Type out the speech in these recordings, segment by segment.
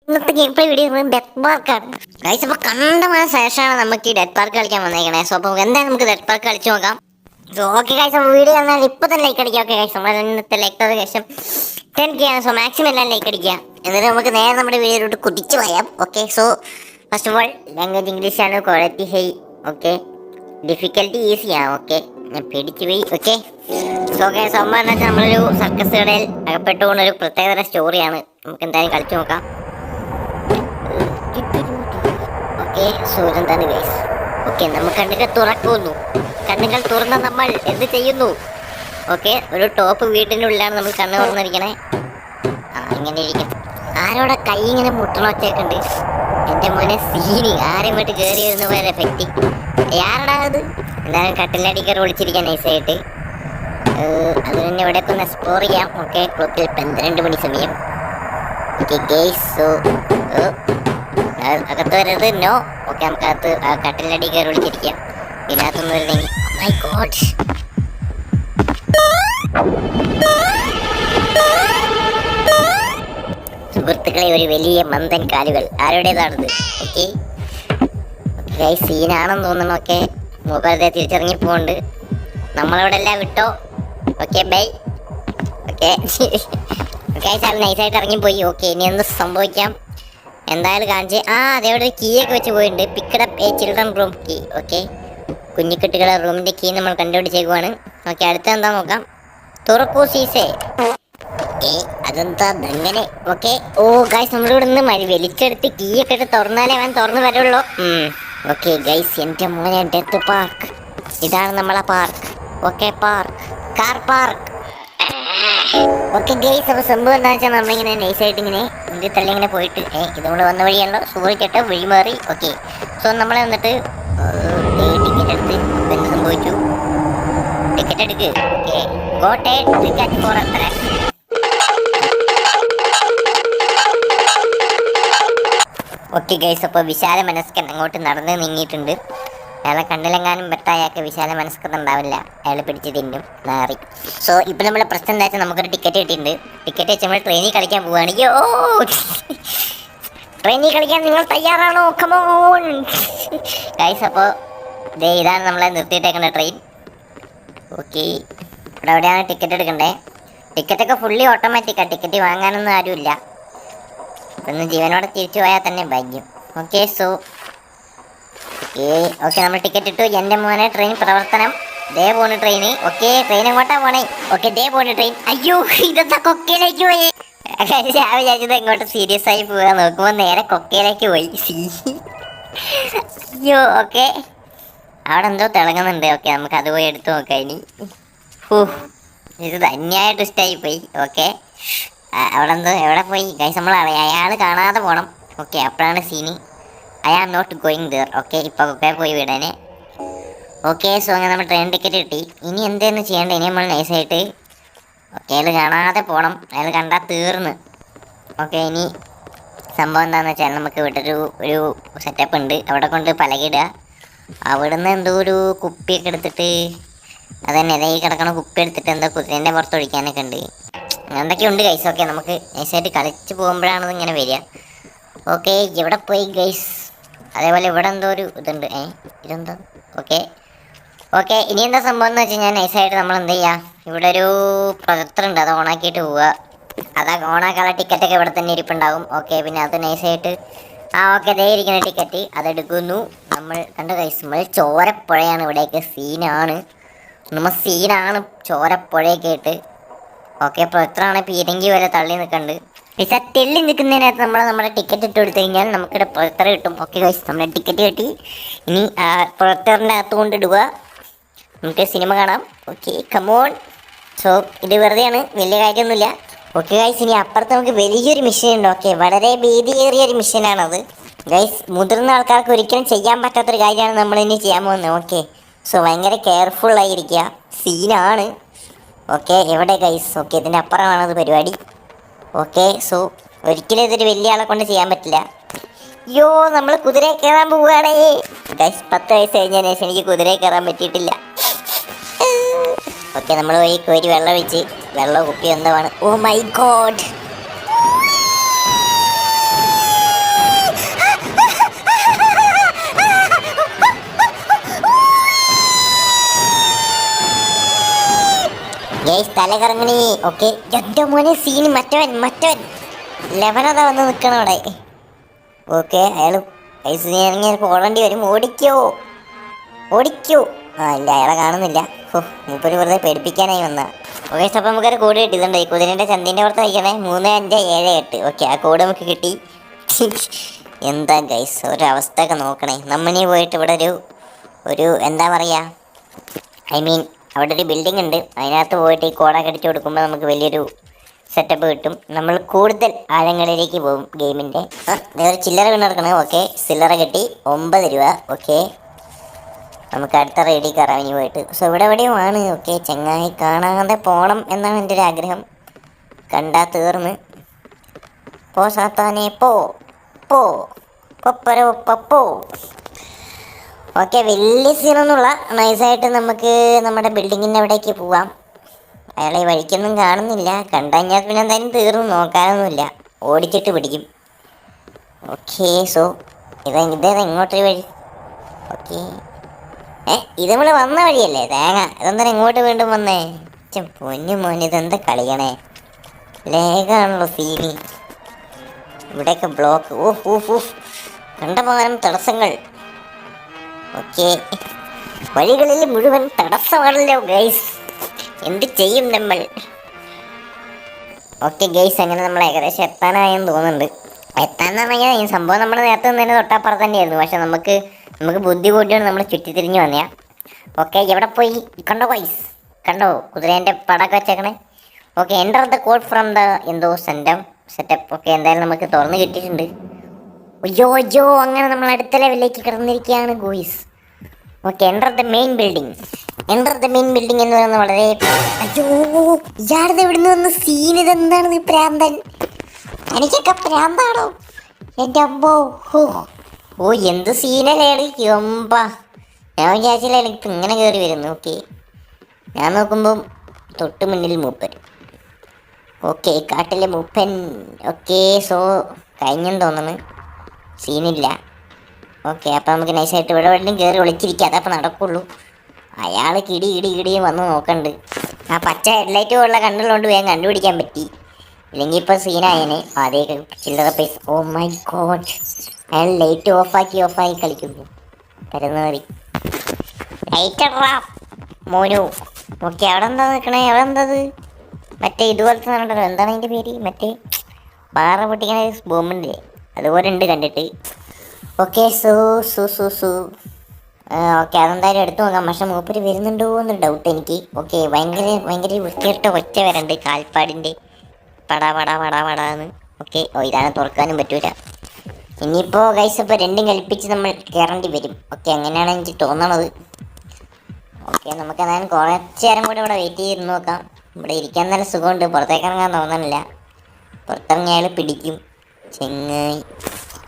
ഇന്നത്തെ game play video death പാർക്കാണ് guys. അപ്പോൾ കണ്ടമായ ശേഷമാണ് നമുക്ക് ഈ ഡെത്ത് പാർക്ക് കളിക്കാൻ വന്നേക്കണേ. സോ അപ്പോൾ എന്തായാലും നമുക്ക് ഡെത്ത് പാർക്ക് കളിച്ച് നോക്കാം. സോ ഓക്കെ ഗൈസ്, അപ്പോൾ വീഡിയോ വന്നാൽ ഇപ്പോൾ തന്നെ ലൈക്ക് അടിക്കുക. ഓക്കെ ഗൈസ്, നമ്മൾ ഇന്നത്തെ ലൈക്ക് ശേഷം 10K ആണ്. സോ മാക്സിമം എല്ലാം ലൈക്ക് അടിക്കുക. എന്നിട്ട് നമുക്ക് നേരെ നമ്മുടെ വീഡിയോയിലോട്ട് കുതിച്ച് പോയാം. Okay, so first of all language English ആണ്. Quality high. ഓക്കെ, ഡിഫിക്കൽട്ടി ഈസിയാണ്. ഓക്കെ, ഞാൻ പേടിച്ച് പോയി. ഓക്കെ, സോ ഓക്കെ, സംഭവം എന്താ വെച്ചാൽ നമ്മളൊരു സർക്കസ് കടയിൽ അകപ്പെട്ടുകൊണ്ടൊരു പ്രത്യേകതര സ്റ്റോറിയാണ്. നമുക്ക് എന്തായാലും കളിച്ച് നോക്കാം. Okay, സൂര്യന്താണ് guys. ഓക്കെ, നമ്മൾ കണ്ണുകൾ തുറക്കുന്നു. കണ്ണുകൾ തുറന്ന നമ്മൾ എന്ത് ചെയ്യുന്നു? ഓക്കെ, ഒരു ടോപ്പ് വീട്ടിനുള്ളിലാണ് നമ്മൾ കണ്ണ് തുറന്നിരിക്കണേ. ഇങ്ങനെ ഇരിക്കും. ആരോടെ കൈ ഇങ്ങനെ മുട്ടണ ഒച്ചയൊക്കെയുണ്ട്. എൻ്റെ മോനെ സീനി ആരെയും വീട്ട് കയറി വരുന്ന പോലെ എഫക്റ്റ്. ആരടാ അത്? എന്തായാലും കട്ടിലടിക്കർ ഒളിച്ചിരിക്കാൻ നൈസായിട്ട്. അത് തന്നെ ഇവിടെയൊക്കെ ഒന്ന് എക്സ്പ്ലോർ ചെയ്യാം. ഓക്കെ, ക്ലോക്കിൽ 12 മണി സമയം. ഓക്കെ ഗൈസ്, സോ അകത്ത് വരരുത്. നോ. ഓക്കെ, നമുക്കകത്ത് ആ കട്ടിലടി കയറി വിളിച്ചിരിക്കാം. ഇതിനകത്തൊന്നും വരുന്നെങ്കിൽ മൈ ഗോഡ്. സുഹൃത്തുക്കളെ, ഒരു വലിയ മന്ദൻ കാലുകൾ ആരുടേതാണത്? ഓക്കെ ഗൈസ്, സീനാണെന്ന് തോന്നുന്നു. ഓക്കെ, മുഖത്തെ തിരിച്ചിറങ്ങി പോകുന്നുണ്ട്. നമ്മളവിടെ എല്ലാം വിട്ടോ. Okay bye. ഓക്കെ ഗൈസ്, അത് നൈസായിട്ട് ഇറങ്ങിപ്പോയി. ഓക്കെ, ഇനി എന്ത് സംഭവിക്കാം എന്തായാലും കാണിച്ച്. അതേവിടെ ഒരു കീ ഒക്കെ വെച്ച് പോയിട്ടുണ്ട്. Picked up a children room key. Okay, കുഞ്ഞിക്കുട്ടികളെ റൂമിൻ്റെ കീ നമ്മൾ കണ്ടുപിടിച്ചേക്കുവാണ്. ഓക്കെ, അടുത്ത എന്താ നോക്കാം. തുറക്കൂ സീസേ. അതെന്താ അങ്ങനെ? ഓക്കെ, ഓ ഗൈസ്, നമ്മളിവിടെ നിന്ന് വലിച്ചെടുത്ത് കീ ഒക്കെ ഇട്ട് തുറന്നാലേ അവൻ തുറന്നു വരുള്ളൂ. ഓക്കെ ഗൈസ്, എൻ്റെ മോനെ ഡെത്ത് പാർക്ക്. ഇതാണ് നമ്മളെ park. Okay, park, car park. Okay guys, അപ്പോൾ സംഭവം എന്താ വെച്ചാൽ നമ്മളിങ്ങനെ നൈസായിട്ട് ഇങ്ങനെ ഇന്ത്യ തള്ളി ഇങ്ങനെ പോയിട്ട് ഇതുകൊണ്ട് വന്ന വഴിയാണല്ലോ. സൂറി കേട്ടോ, വഴി മാറി. ഓക്കെ, സോ നമ്മളെ വന്നിട്ട് ടിക്കറ്റ് എടുത്ത് എന്ത് സംഭവിച്ചു? ടിക്കറ്റ് എടുക്ക്. ഓക്കെ, ഗോട്ടെ ടിക്കറ്റ് ഫോർ എത്ര. ഓക്കെ ഗൈസ്, അപ്പോൾ വിശാല മനസ്കൻ അങ്ങോട്ട് നടന്ന് നീങ്ങിയിട്ടുണ്ട്. അയാളെ കണ്ണിലെങ്ങാനും പെട്ടായൊക്കെ വിശാല മനസ്കത്തുണ്ടാവില്ല. അയാൾ പിടിച്ച് തിന്നും നാറി. സോ ഇപ്പം നമ്മളെ പ്രശ്നം എന്താ വെച്ചാൽ നമുക്കൊരു ടിക്കറ്റ് കിട്ടിയിട്ടുണ്ട്. ടിക്കറ്റ് വെച്ച് നമ്മൾ ട്രെയിനിൽ കളിക്കാൻ പോവുകയാണ്. യോ, ട്രെയിനിൽ കളിക്കാൻ നിങ്ങൾ തയ്യാറാണോ? കമോൺ ഗൈസ്, അപ്പോൾ ഇതാണ് നമ്മളെ നിർത്തിയിട്ടേക്കുന്ന ട്രെയിൻ. ഓക്കെ, ഇവിടെ എവിടെയാണ് ടിക്കറ്റ് എടുക്കണ്ടേ? ടിക്കറ്റൊക്കെ ഫുള്ളി ഓട്ടോമാറ്റിക്കാണ്. ടിക്കറ്റ് വാങ്ങാനൊന്നും ആരുമില്ല. ഒന്ന് ജീവനോടെ തിരിച്ചു പോയാൽ തന്നെ ഭാഗ്യം. ഓക്കെ, സോ ഓക്കെ, നമ്മൾ ടിക്കറ്റ് ഇട്ടു. എൻ്റെ മോനെ ട്രെയിൻ പ്രവർത്തനം. ദേ പോണ് ട്രെയിന്. ഓക്കെ, ട്രെയിൻ എങ്ങോട്ടാ പോണേ? ഓക്കെ, ദേ പോണ് ട്രെയിൻ. അയ്യോ, ഇതെന്താ കൊക്കയിലേക്ക് പോയി? ഞാൻ വിചാരിച്ചത് എങ്ങോട്ട് സീരിയസ് ആയി പോകാൻ നോക്കുമ്പോൾ നേരെ കൊക്കയിലേക്ക് പോയി. അയ്യോ, ഓക്കെ, അവിടെ എന്തോ തിളങ്ങുന്നുണ്ട്. ഓക്കെ, നമുക്ക് അത് പോയി എടുത്തു നോക്കാം ഇനി. ഇത് തന്നെയായ ട്വിസ്റ്റായി പോയി. ഓക്കെ, അവിടെ എന്തോ എവിടെ പോയി ഗൈസ്? നമ്മൾ അയാൾ കാണാതെ പോകണം. ഓക്കെ, അപ്പോഴാണ് സീനി. I am not going there. Okay, ഇപ്പോൾ ഒക്കെ പോയി വിടാനെ. ഓക്കെ, സോ അങ്ങനെ നമ്മൾ ട്രെയിൻ ടിക്കറ്റ് കിട്ടി. ഇനി എന്തെന്ന് ചെയ്യേണ്ടത്? ഇനി നമ്മൾ നൈസായിട്ട് ഓക്കെ അയാൾ കാണാതെ പോകണം. അയാൾ കണ്ടാൽ തീർന്ന്. ഓക്കെ, ഇനി സംഭവം എന്താണെന്ന് വെച്ചാൽ നമുക്ക് ഇവിടെ ഒരു സെറ്റപ്പ് ഉണ്ട്. അവിടെ കൊണ്ട് പലകിടുക. അവിടുന്ന് എന്തോ ഒരു കുപ്പിയൊക്കെ എടുത്തിട്ട് അതന്നെ ഈ കിടക്കണ കുപ്പി എടുത്തിട്ട് എന്തോ കുതിരേൻ്റെ പുറത്ത് ഒഴിക്കാനൊക്കെ ഉണ്ട്. എന്തൊക്കെ ഉണ്ട് ഗൈസ്. ഓക്കെ, നമുക്ക് നൈസായിട്ട് കളിച്ച് പോകുമ്പോഴാണ് ഇങ്ങനെ വരിക. ഓക്കെ, ഇവിടെ പോയി ഗൈസ്. അതേപോലെ ഇവിടെ എന്തോ ഒരു ഇതുണ്ട്. ഇതെന്തോ? ഓക്കെ ഓക്കെ, ഇനി എന്താ സംഭവം എന്ന് വെച്ചാൽ ഞാൻ നൈസായിട്ട് നമ്മൾ എന്ത് ചെയ്യുക, ഇവിടെ ഒരു പ്രൊജക്ടർ ഉണ്ട്. അത് ഓണാക്കിയിട്ട് പോവുക. അത് ഓണാക്കാനുള്ള ടിക്കറ്റൊക്കെ ഇവിടെ തന്നെ ഇരിപ്പുണ്ടാവും. ഓക്കെ, പിന്നെ അത് നൈസായിട്ട് ഓക്കെ, ദേ ഇരിക്കുന്ന ടിക്കറ്റ് അതെടുക്കുന്നു. നമ്മൾ കണ്ട ഗൈസ്, നമ്മൾ ചോരപ്പുഴയാണ്. ഇവിടെയൊക്കെ സീനാണ്. ചോരപ്പുഴയൊക്കെ ആയിട്ട്. ഓക്കെ, പ്രൊജക്ടറാണ് പീരങ്കി വരെ തള്ളി നിൽക്കുന്നുണ്ട്. പക്ഷേ തെള്ളി നിൽക്കുന്നതിനകത്ത് നമ്മുടെ ടിക്കറ്റ് ഇട്ട് കൊടുത്തു കഴിഞ്ഞാൽ നമുക്കിവിടെ പ്രൊജക്ടർ കിട്ടും. ഓക്കെ ഗൈസ്, നമ്മുടെ ടിക്കറ്റ് കിട്ടി. ഇനി പ്രൊജക്ടറിൻ്റെ അകത്ത് കൊണ്ടിടുക. നമുക്ക് സിനിമ കാണാം. Okay, come on. സോ ഇത് വെറുതെയാണ്, വലിയ കാര്യമൊന്നുമില്ല. ഓക്കെ ഗൈസ്, ഇനി അപ്പുറത്ത് നമുക്ക് വലിയൊരു മിഷൻ ഉണ്ട്. ഓക്കെ, വളരെ ഭീതിയേറിയൊരു മിഷനാണത് ഗൈസ്. മുതിർന്ന ആൾക്കാർക്ക് ഒരിക്കലും ചെയ്യാൻ പറ്റാത്തൊരു കാര്യമാണ് നമ്മൾ ഇനി ചെയ്യാൻ പോകുന്നത്. ഓക്കെ, സോ ഭയങ്കര കെയർഫുള്ളായിരിക്കുക. സീനാണ്. ഓക്കെ, എവിടെ ഗൈസ്? ഓക്കെ, ഇതിൻ്റെ അപ്പുറമാണത് പരിപാടി. ഓക്കെ, സോ ഒരിക്കലും ഇതൊരു വലിയ ആളെ കൊണ്ട് ചെയ്യാൻ പറ്റില്ല. യോ, നമ്മൾ കുതിരയെ കയറാൻ പോവുകയാണേ ഗൈസ്. 10 വയസ്സ് കഴിഞ്ഞതിന് ശേഷം എനിക്ക് കുതിരയെ കയറാൻ പറ്റിയിട്ടില്ല. ഓക്കെ, നമ്മൾ പോയി കോരി വെള്ളം ഒഴിച്ച് വെള്ളം കുപ്പി എന്താണ്. ഓ മൈ ഗോഡ്, തല കറങ്ങണി. ഓക്കെ എന്റെ മോനെ സീന് മറ്റവൻ ലെവനതാ വന്ന് നിൽക്കണം അവിടെ. ഓക്കെ അയാൾ ഓടേണ്ടി വരും. ഓടിക്കോ. ഇല്ല അയാളെ കാണുന്നില്ല. മൂപ്പര് വെറുതെ പേടിപ്പിക്കാനായി വന്ന. ഓക്കെ അപ്പം നമുക്കൊരു കോഡ് കിട്ടിയിട്ടുണ്ട്. ഈ കുതിരൻ്റെ ചന്തിൻ്റെ പുറത്ത് വയ്ക്കണേ 3578. ഓക്കെ ആ കോഡ് നമുക്ക് കിട്ടി. എന്താ ഗൈസ് ഒരവസ്ഥ ഒക്കെ നോക്കണേ. നമ്മനീ പോയിട്ട് ഇവിടെ ഒരു എന്താ പറയുക, ഐ മീൻ അവിടെ ഒരു ബിൽഡിംഗ് ഉണ്ട്. അതിനകത്ത് പോയിട്ട് ഈ കോഡൊക്കെ അടിച്ചു കൊടുക്കുമ്പോൾ നമുക്ക് വലിയൊരു സെറ്റപ്പ് കിട്ടും. നമ്മൾ കൂടുതൽ ആഴങ്ങളിലേക്ക് പോകും ഗെയിമിൻ്റെ. ഒരു ചില്ലറ വീണ് കിടക്കണേ. ഓക്കെ ചില്ലറ കിട്ടി 9 രൂപ. ഓക്കെ നമുക്ക് അടുത്ത റെഡി കയറാം ഇനി പോയിട്ട്. സോ ഇവിടെ എവിടെയുമാണ്. ഓക്കെ ചെങ്ങായി കാണാതെ പോകണം എന്നാണ് എൻ്റെ ഒരു ആഗ്രഹം. കണ്ടാ തീർന്ന് പോ സാത്താനെ പോ പൊപ്പരോ പപ്പോ. ഓക്കെ വലിയ സീനൊന്നുമില്ല. നൈസായിട്ട് നമുക്ക് നമ്മുടെ ബിൽഡിങ്ങിൻ്റെ അവിടേക്ക് പോവാം. അയാളെ വഴിക്കൊന്നും കാണുന്നില്ല. കണ്ടുകഴിഞ്ഞാൽ പിന്നെ എന്തായാലും തീർന്നു, നോക്കാനൊന്നുമില്ല, ഓടിച്ചിട്ട് പിടിക്കും. ഓക്കെ സോ ഇതേതാ ഇങ്ങോട്ടൊരു വഴി. ഓക്കെ ഇത് നമ്മൾ വന്ന വഴിയല്ലേ തേങ്ങ. ഇതെന്താ ഇങ്ങോട്ട് വീണ്ടും വന്നേ? പൊന്നു മോന് ഇതെന്താ കളിക്കണേ? ലേഖാണല്ലോ സീനി. ഇവിടെയൊക്കെ ബ്ലോക്ക്. ഓഫ് കണ്ടമാനം തടസ്സങ്ങൾ. ഓക്കെ വഴികളിൽ മുഴുവൻ തടസ്സമാണല്ലോ ഗൈസ്. എന്ത് ചെയ്യും നമ്മൾ? ഓക്കെ ഗൈസ് അങ്ങനെ നമ്മൾ ഏകദേശം എത്താനായെന്ന് തോന്നുന്നുണ്ട്. എത്താന്ന് പറഞ്ഞാൽ ഈ സംഭവം നമ്മൾ നേരത്തെ തന്നെ തൊട്ടപ്പുറത്ത് തന്നെയായിരുന്നു. പക്ഷെ നമുക്ക് ബുദ്ധി കൂട്ടിയാണ് നമ്മൾ ചുറ്റിത്തിരിഞ്ഞ് വന്നയാ. ഓക്കെ എവിടെ പോയി? കണ്ടോ ഗൈസ്? കണ്ടോ കുതിരേൻ്റെ പടമൊക്കെ വെച്ചേക്കണേ? Okay enter the code from the എന്തോ സെറ്റപ്പ്. ഓക്കെ എന്തായാലും നമുക്ക് തുറന്ന് കിട്ടിയിട്ടുണ്ട്. അയ്യോ അങ്ങനെ നമ്മൾ അടുത്ത ലെവലിലേക്ക് കിടന്നിരിക്കുകയാണ് guys. Okay enter the main building എന്ന് പറയുന്നത് വളരെ ഇയാളത് എവിടുന്ന് വന്ന് സീൻ. ഇതെന്താണ് പ്രാന്തൻ? എനിക്കൊക്കെ പ്രാന്താണോ എൻ്റെ അമ്മോ? എന്ത് സീനല്ലേ എമ്പാ. ഞാൻ വിചാരിച്ചില്ല എനിക്ക് ഇങ്ങനെ കയറി വരുന്നു. ഓക്കെ ഞാൻ നോക്കുമ്പം തൊട്ട് മുന്നിൽ മൂപ്പൻ. ഓക്കെ കാട്ടിലെ മൂപ്പൻ. ഓക്കെ സോ കഴിഞ്ഞെന്ന് തോന്നുന്നു, സീനില്ല. ഓക്കെ അപ്പം നമുക്ക് നൈസായിട്ട് ഇവിടെ എവിടെയും കയറി ഒളിച്ചിരിക്കുക. അതപ്പം നടക്കുള്ളൂ. അയാൾ കിടിയും വന്ന് നോക്കണ്ട്. ആ പച്ച ഹെഡ്ലൈറ്റ് പോലുള്ള കണ്ണുള്ളതുകൊണ്ട് വേഗം കണ്ടുപിടിക്കാൻ പറ്റി. ഇല്ലെങ്കിൽ ഇപ്പോൾ സീനായേനെ. അതേ ചില്ലറ പൈസ. ഓ മൈ ഗോഡ് അയാൾ ലൈറ്റ് ഓഫാക്കി കളിക്കുന്നു. പരന്നേറി ലൈറ്റ് മോനു. ഓക്കെ അവിടെ എന്താ നിൽക്കണേ? അവിടെ എന്തത് മറ്റേ ഇതുപോലത്തെ ഉണ്ടല്ലോ, എന്താണ് അതിൻ്റെ പേര്? മറ്റേ പാറ പൊട്ടിക്കണ ബോംബുണ്ട് അതുപോലെ ഉണ്ട് കണ്ടിട്ട്. ഓക്കെ സൂ ഓക്കെ അതെന്തായാലും എടുത്തു നോക്കാം. പക്ഷെ മൂപ്പര് വരുന്നുണ്ടോ എന്നൊരു ഡൗട്ട് എനിക്ക്. ഓക്കെ ഭയങ്കര വൃത്തിയിട്ട ഒറ്റ വരണ്ട് കാൽപ്പാടിൻ്റെ പടാന്ന്. ഓക്കെ ഇതാണ് തുറക്കാനും പറ്റൂല. ഇനിയിപ്പോൾ ഗൈസ് ഇപ്പോൾ രണ്ടും കൽപ്പിച്ച് നമ്മൾ കയറേണ്ടി വരും. ഓക്കെ അങ്ങനെയാണ് എനിക്ക് തോന്നണത്. ഓക്കെ നമുക്ക് എന്തായാലും കുറച്ച് നേരം കൂടി ഇവിടെ വെയിറ്റ് ചെയ്ത് നോക്കാം. ഇവിടെ ഇരിക്കാൻ നല്ല സുഖമുണ്ട്. പുറത്തേക്ക് ഇറങ്ങാൻ തോന്നണില്ല. പുറത്തിറങ്ങിയാൽ പിടിക്കും ചെങ്ങായി.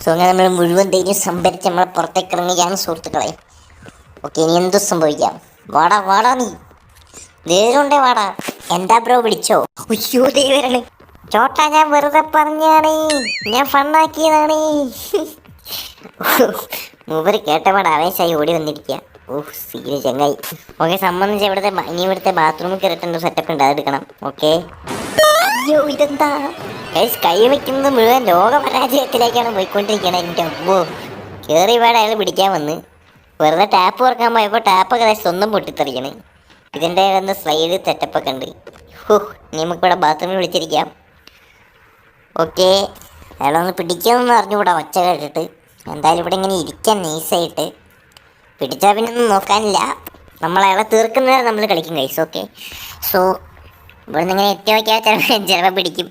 സോ അങ്ങനെ നമ്മൾ മുഴുവൻ ധൈര്യം സംഭരിച്ച് നമ്മളെ പുറത്തേക്ക് ഇറങ്ങുകയാണ് സുഹൃത്തുക്കളെ. ഓക്കെ ഇനി എന്തു സംഭവിക്കാം? വാടാ നീ ധൈര്യമുണ്ടേ വാടാ. എന്താ ബ്രോ പിടിച്ചോ? അയ്യോ ദൈവരണ് ചോട്ടാ, ഞാൻ വെറുതെ പറഞ്ഞാണ്, ഞാൻ ഫണ്ണാക്കിയതാണ്. മൂപ്പര് കേട്ടപാട് ആവേശമായി ഓടി വന്നിരിക്കുക. സീന് ചങ്ങായി. ഓക്കെ സംബന്ധിച്ച് ഇവിടുത്തെ ബാത്റൂമിൽ കയറിയിട്ടുണ്ട് സെറ്റപ്പ് ഉണ്ട്, അതെടുക്കണം. ഓക്കെ അയ്യോ ഇതെന്താ കൈ വയ്ക്കുന്നത് മുഴുവൻ ലോകപരാജയത്തിലേക്കാണ് പോയിക്കൊണ്ടിരിക്കണേ. എൻ്റെ അമ്മോ കയറി വേണം അയാൾ പിടിക്കാൻ വന്ന്. വെറുതെ ടാപ്പ് തുറക്കാൻ പോയപ്പോൾ ടാപ്പൊക്കെ സ്വന്തം പൊട്ടിത്തെറിക്കണ്. ഇതിൻ്റെ ഒന്ന് സ്ലൈഡ് സെറ്റപ്പൊക്കെ ഉണ്ട്. ഇനി നമുക്കിവിടെ ബാത്റൂമിൽ വിളിച്ചിരിക്കാം. ഓക്കെ അയാളൊന്ന് പിടിക്കാമെന്ന് അറിഞ്ഞുകൂടാ ഒച്ച കേട്ടിട്ട്. എന്തായാലും ഇവിടെ ഇങ്ങനെ ഇരിക്കാൻ നൈസായിട്ട്. പിടിച്ചാൽ പിന്നെ ഒന്നും നോക്കാനില്ല, നമ്മൾ അയാളെ തീർക്കുന്നവരെ നമ്മൾ കളിക്കും ഗൈസ്. ഓക്കെ സോ ഇവിടെ നിന്ന് ഇങ്ങനെ എത്തി നോക്കിയാൽ ചിലപ്പോൾ പിടിക്കും.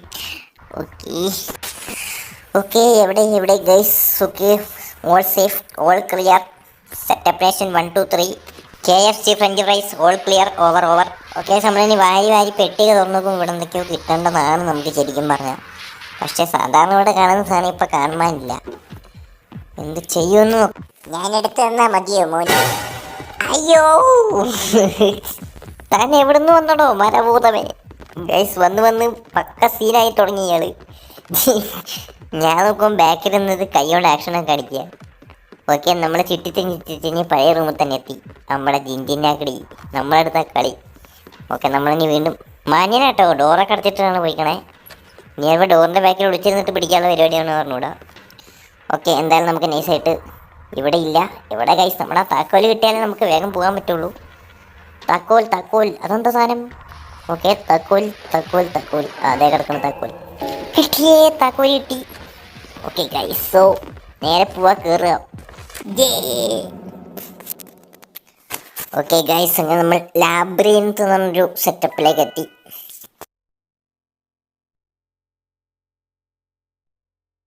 ഓക്കെ എവിടെ guys? Okay all safe, all clear, setup nation 1 2 3, KFC French fries all clear, over. Okay നമ്മളിനി വാരി പെട്ടിക തുറന്നോക്കും. ഇവിടെ എന്തൊക്കെയോ കിട്ടേണ്ടതാണ് നമുക്ക് ശരിക്കും പറഞ്ഞാൽ. പക്ഷേ സാധാരണ ഇവിടെ കാണുന്ന സാധനം ഇപ്പം കാണാനില്ല. എന്ത് ചെയ്യുമെന്ന് ഞാനെടുത്ത് തന്നാൽ മതിയോ മോനെ? അയ്യോ താൻ എവിടുന്ന് വന്നടോ മരഭൂതമേ? ഗൈസ് വന്ന് പക്ക സീനായി തുടങ്ങി ഇയാള്. ഞാൻ നോക്കുമ്പോൾ ബാക്കിൽ നിന്നത് കൈയോണ്ട് ആക്ഷനൊക്കെ കാണിക്കുക. ഓക്കെ നമ്മൾ ചുറ്റിത്തിരിഞ്ഞ് പഴയ റൂമിൽ തന്നെ എത്തി. നമ്മുടെ ജിൻജിനാക്കടി നമ്മളെടുത്ത കളി. ഓക്കെ നമ്മളിനി വീണ്ടും മാന്യനാട്ടോ, ഡോറൊക്കെ അടച്ചിട്ടാണ് പോയിക്കണേ. നീ ഇപ്പോൾ ഡോറിൻ്റെ ബാക്കിൽ ഒളിച്ചിരുന്നിട്ട് പിടിക്കാനുള്ള പരിപാടിയാണ് പറഞ്ഞൂടാ. ഓക്കെ, എന്തായാലും നമുക്ക് നൈസായിട്ട് ഇവിടെ ഇല്ല. ഇവിടെ ഗൈസ് നമ്മുടെ താക്കോൽ കിട്ടിയാലേ നമുക്ക് വേഗം പോകാൻ പറ്റുള്ളൂ. താക്കോൽ താക്കോൽ അതെന്താ സാധനം? ഓക്കെ, താക്കോൽ താക്കോൽ താക്കോൽ അതേ കിടക്കുന്ന താക്കോൽ കിട്ടിയേ, താക്കോൽ കിട്ടി. ഓക്കെ ഗൈസ്, സോ നേരെ പോവാ, കയറുക. ഓക്കെ ഗൈസ്, അങ്ങനെ നമ്മൾ ലാബ്രിൻത്ത് എന്ന് പറഞ്ഞൊരു സെറ്റപ്പിലേക്ക് എത്തി.